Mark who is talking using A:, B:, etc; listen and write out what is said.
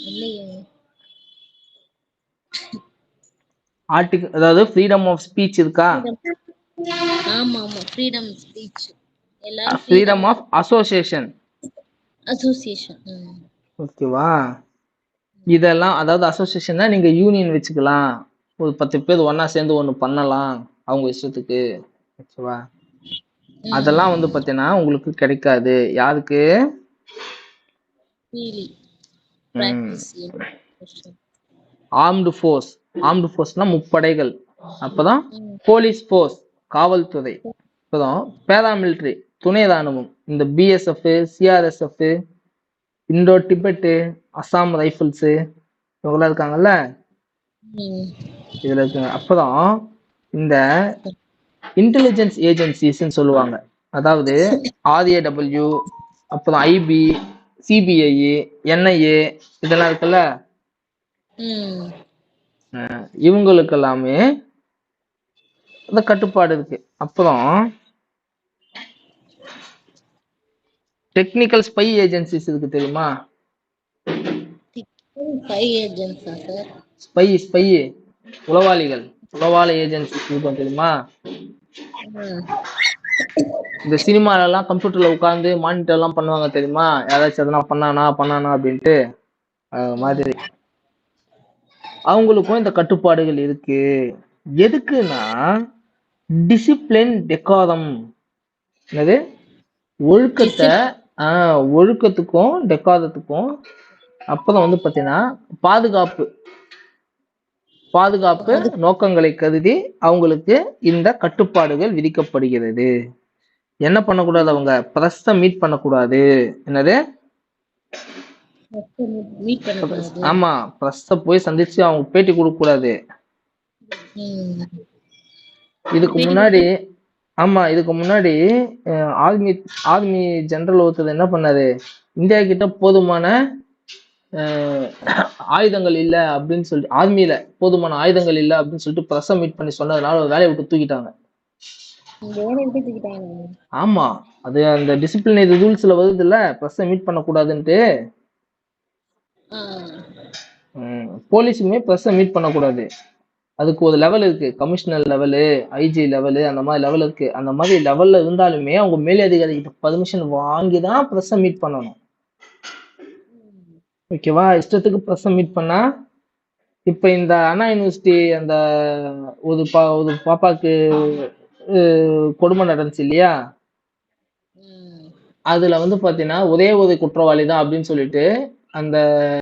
A: இல்லையே.
B: ஆர்டிகல், அதாவது freedom of speech இருக்கா?
A: ஆமா ஆமா, ஃப்ரீடம் ஸ்பீச். எல்லாரும்
B: ஃப்ரீடம் ஆஃப் அசோசியேஷன்.
A: அசோசியேஷன்.
B: ஓகேவா? இதெல்லாம், அதாவது அசோசியேஷன்னா நீங்க யூனியன் வச்சுக்கலாம், ஒரு 10 பேர் ஒன்னா சேர்ந்து ஒன்று பண்ணலாம் அவங்க இஷ்டத்துக்கு. ஓகேவா? அதெல்லாம் வந்து பார்த்தீங்கன்னா உங்களுக்கு கிடைக்காது. யாருக்கு? Armed force. ஆர்ம்டு ஃபோர்ஸ்னா முப்படைகள். அப்பதான் போலீஸ் ஃபோர்ஸ், காவல்துறை. அப்பதான் பேராமிலிட்டரி, துணை ராணுவம். இந்த பிஎஸ்எஃப், சிஆர்எஸ்எஃப், இந்தோ டிபெட்டு, அசாம் ரைபிள்ஸ், இவங்களாம் இருக்காங்கல்ல, இதுல இருக்குங்க. அப்பதான் இந்த இன்டெலிஜென்ஸ் ஏஜென்சிஸ்ன்னு சொல்லுவாங்க. அதாவது ஆர்ஏடபிள்யூ, அப்புறம் ஐபி, சிபிஐ, என்ஐஏ, இதெல்லாம் இருக்குல்ல, இவங்களுக்கு எல்லாமே அந்த கட்டுப்பாடு இருக்கு. அப்புறம் டெக்னிக்கல் ஸ்பை ஏஜென்சிஸ் இருக்கு, தெரியுமா? ஸ்பை உளவாளிகள், உளவாள ஏஜென்சிஸ் இருக்கும், தெரியுமா? இந்த சினிமால எல்லாம் கம்ப்யூட்டர்ல உட்கார்ந்து மானிட்டர் எல்லாம் பண்ணுவாங்க, தெரியுமா? யாராச்சும் எதனா பண்ணானா அப்படின்ட்டு. மாதிரி அவங்களுக்கும் இந்த கட்டுப்பாடுகள் இருக்கு. எதுக்குன்னா டிசிப்ளின், டெக்காரம். என்னது? ஒழுக்கத்தை, ஒழுக்கத்துக்கும் டெக்காரத்துக்கும். அப்புறம் வந்து பாத்தீங்கன்னா பாதுகாப்பு நோக்கங்களை கருதி அவங்களுக்கு இந்த கட்டுப்பாடுகள் விதிக்கப்படுகிறது. என்ன பண்ணக்கூடாது? அவங்க பிரஸ்ஸ மீட் பண்ணக்கூடாது. என்னது? ஆமா, பிரஸ்ஸ போய் சந்திச்சு அவங்க பேட்டி கொடுக்க கூடாது. இதுக்கு முன்னாடி ஆர்மி ஜெனரல் ஒருத்தர் என்ன பண்ணாரு, இந்தியா கிட்ட போதுமான ஆயுதங்கள் இல்ல அப்படின்னு சொல்லிட்டு, ஆர்மியில போதுமான ஆயுதங்கள் இல்ல அப்படின்னு சொல்லிட்டு பிரஸ் மீட் பண்ணி சொன்னதுனால வேலையை விட்டு தூக்கிட்டாங்க. ஆமா, அது அந்த டிசிப்ளினரி ரூல்ஸ்ல வருது இல்ல, பிரஸ் மீட் பண்ண கூடாதுன்ட்டு. போலீஸுமே பிரஸ் மீட் பண்ணக்கூடாது. அதுக்கு ஒரு லெவல் இருக்கு, கமிஷனர் லெவலு, ஐஜி லெவலு, அந்த மாதிரி லெவல் இருக்கு. அந்த மாதிரி லெவல்ல இருந்தாலுமே அவங்க மேலே அதிகாரி கிட்ட பர்மிஷன் வாங்கிதான் பிரஸ் மீட் பண்ணணும். ஓகேவா? இஷ்டத்துக்கு பிரஸ் மீட் பண்ணா, இப்ப இந்த அண்ணா யூனிவர்சிட்டி அந்த ஒரு பாப்பாக்கு கொடுமை நடந்துச்சு இல்லையா, அதுல வந்து பாத்தீங்கன்னா ஒரே ஒரு குற்றவாளி தான் அப்படின்னு சொல்லிட்டு அந்த